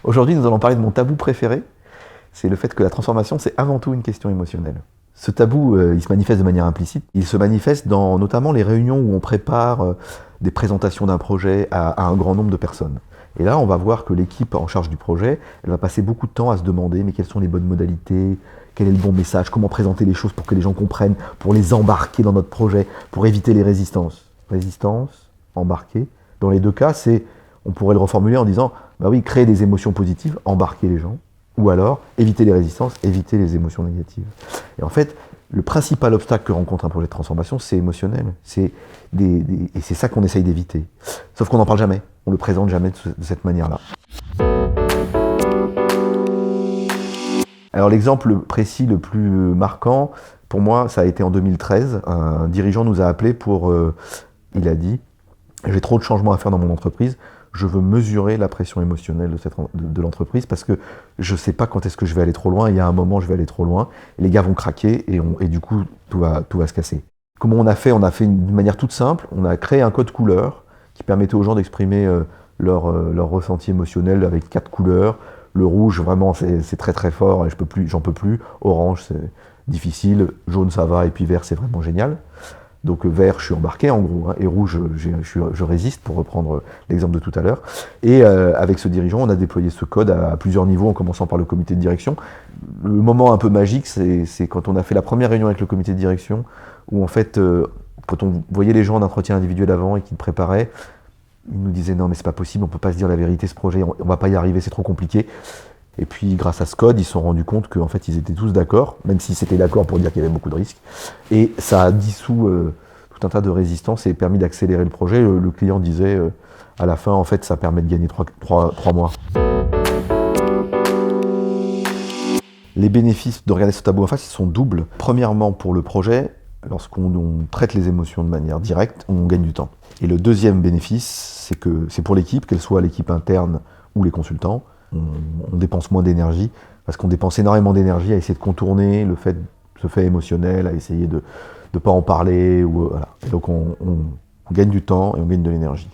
Aujourd'hui, nous allons parler de mon tabou préféré, c'est le fait que la transformation, c'est avant tout une question émotionnelle. Ce tabou, il se manifeste de manière implicite. Il se manifeste dans notamment les réunions où on prépare des présentations d'un projet à un grand nombre de personnes. Et là, on va voir que l'équipe en charge du projet, elle va passer beaucoup de temps à se demander mais quelles sont les bonnes modalités, quel est le bon message, comment présenter les choses pour que les gens comprennent, pour les embarquer dans notre projet, pour éviter les résistances. Résistance, embarquer. Dans les deux cas, on pourrait le reformuler en disant, bah oui, créer des émotions positives, embarquer les gens, ou alors éviter les résistances, éviter les émotions négatives. Et en fait, le principal obstacle que rencontre un projet de transformation, c'est émotionnel. Et c'est ça qu'on essaye d'éviter. Sauf qu'on n'en parle jamais, on le présente jamais de cette manière-là. Alors l'exemple précis le plus marquant, pour moi, ça a été en 2013. Un dirigeant nous a appelés il a dit, j'ai trop de changements à faire dans mon entreprise, je veux mesurer la pression émotionnelle de l'entreprise parce que je ne sais pas quand est-ce que je vais aller trop loin, il y a un moment je vais aller trop loin, et les gars vont craquer et du coup tout va se casser. Comment on a fait d'une manière toute simple, on a créé un code couleur qui permettait aux gens d'exprimer leur ressenti émotionnel avec 4 couleurs. Le rouge, vraiment, c'est très très fort et j'en peux plus. Orange, c'est difficile. Jaune, ça va. Et puis vert, c'est vraiment génial. Donc vert, je suis embarqué en gros, hein, et rouge, je résiste, pour reprendre l'exemple de tout à l'heure. Et avec ce dirigeant, on a déployé ce code à plusieurs niveaux, en commençant par le comité de direction. Le moment un peu magique, c'est quand on a fait la première réunion avec le comité de direction, où en fait, quand on voyait les gens en entretien individuel avant et qu'ils préparaient, ils nous disaient non mais c'est pas possible, on peut pas se dire la vérité, ce projet, on va pas y arriver, c'est trop compliqué. Et puis grâce à ce code, ils se sont rendus compte qu'en fait ils étaient tous d'accord, même s'ils étaient d'accord pour dire qu'il y avait beaucoup de risques. Et ça a dissous tout un tas de résistances et permis d'accélérer le projet. Le client disait à la fin, en fait, ça permet de gagner 3 mois. Les bénéfices de regarder ce tabou en face, ils sont doubles. Premièrement, pour le projet, lorsqu'on traite les émotions de manière directe, on gagne du temps. Et le deuxième bénéfice, c'est que c'est pour l'équipe, qu'elle soit l'équipe interne ou les consultants, on dépense moins d'énergie, parce qu'on dépense énormément d'énergie à essayer de contourner ce fait émotionnel, à essayer de ne pas en parler. Voilà. Et donc on gagne du temps et on gagne de l'énergie.